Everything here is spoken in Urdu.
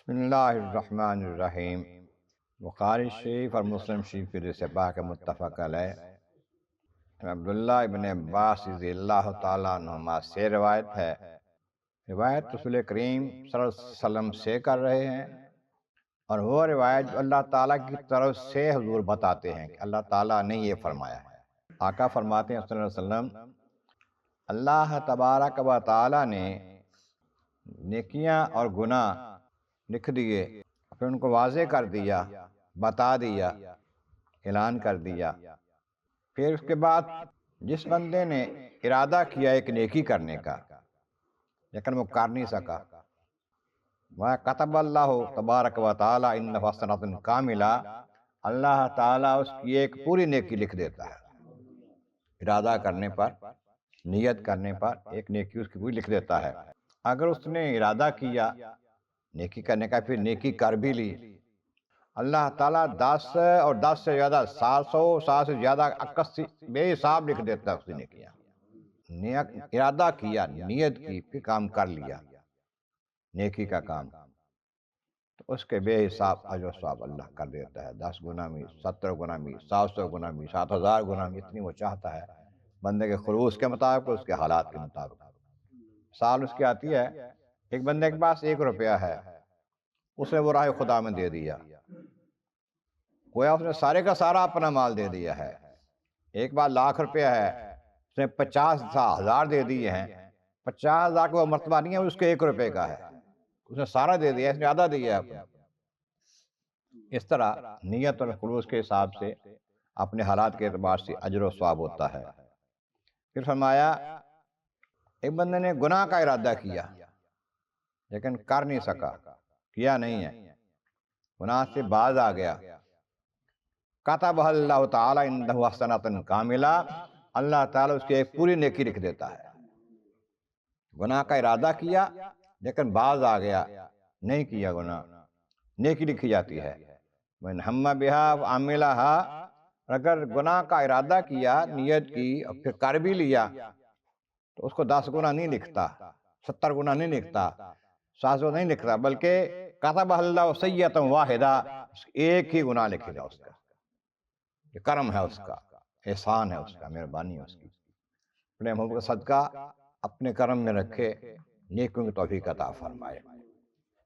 بسم اللہ الرحمن الرحیم۔ بخاری شریف اور مسلم شریف کی حدیث پاک متفق علیہ۔ عبداللہ ابن عباس رضی اللہ تعالیٰ عنہما سے روایت ہے، روایت رسول کریم صلی اللہ علیہ وسلم سے کر رہے ہیں، اور وہ روایت جو اللہ تعالیٰ کی طرف سے حضور بتاتے ہیں کہ اللہ تعالیٰ نے یہ فرمایا ہے۔ آقا فرماتے ہیں صلی اللہ علیہ وسلم، اللہ تبارک و تعالیٰ نے نیکیاں اور گناہ لکھ دیے، پھر ان کو واضح کر دیا، بتا دیا، اعلان کر دیا۔ پھر اس کے بعد جس بندے نے ارادہ کیا ایک نیکی کرنے کا لیکن وہ کر نہیں سکا، وہ کتب اللہ تبارک و تعالی ان حسنۃ کاملہ، اللہ تعالیٰ اس کی ایک پوری نیکی لکھ دیتا ہے۔ ارادہ کرنے پر، نیت کرنے پر ایک نیکی اس کی پوری لکھ دیتا ہے۔ اگر اس نے ارادہ کیا نیکی کرنے کا، پھر نیکی کر بھی لی، اللہ تعالیٰ 10 اور 10 سے زیادہ 700 سے زیادہ 81 بے حساب لکھ دیتا ہے اس کی نیکیاں۔ ارادہ کیا، نیت کی، پھر کام کر لیا نیکی کا کام، تو اس کے بے حساب اجر و ثواب اللہ کر دیتا ہے۔ 10 گنا بھی، 70 گنا بھی، 700 گنا بھی، 7000 گنا بھی، اتنی وہ چاہتا ہے بندے کے خلوص کے مطابق، اس کے حالات کے مطابق۔ سال اس کی آتی ہے، ایک بندے کے پاس 1 روپیہ ہے، اس نے وہ راہ خدا میں دے دیا، گویا اس نے سارے کا سارا اپنا مال دے دیا ہے۔ ایک بار 1,00,000 روپیہ ہے، اس نے 50,000 دے دیے ہیں، 50,000 کا وہ مرتبہ نہیں ہے، اس کے 1 روپے کا ہے، اس نے سارا دے دیا، اس نے آدھا دیا ہے۔ اس طرح نیت اور خلوص کے حساب سے اپنے حالات کے اعتبار سے اجر و ثواب ہوتا ہے۔ پھر فرمایا، ایک بندے نے گناہ کا ارادہ کیا لیکن کر نہیں سکا، کیا نہیں ہے، گناہ سے باز آ گیا، کتب اللہ تعالیٰ عنہ حسنۃ کاملہ، اللہ تعالیٰ اس کی ایک پوری نیکی لکھ دیتا ہے۔ گناہ کا ارادہ کیا لیکن باز آ گیا، نہیں کیا گناہ، نیکی لکھی جاتی ہے۔ من ہم بہا وعملہا، اگر گناہ کا ارادہ کیا، نیت کی، اور پھر کر بھی لیا، تو اس کو 10 گنا نہیں لکھتا، 70 گنا نہیں لکھتا، 700 نہیں لکھتا، بلکہ کتب اللہ سیئۃ واحدہ، ایک ہی گناہ لکھے گا اس کا۔ یہ کرم ہے اس کا، احسان ہے اس کا، مہربانی ہے اس کی۔ اپنے محبت کا صدقہ اپنے کرم میں رکھے، نیکیوں کی توفیق عطا فرمائے۔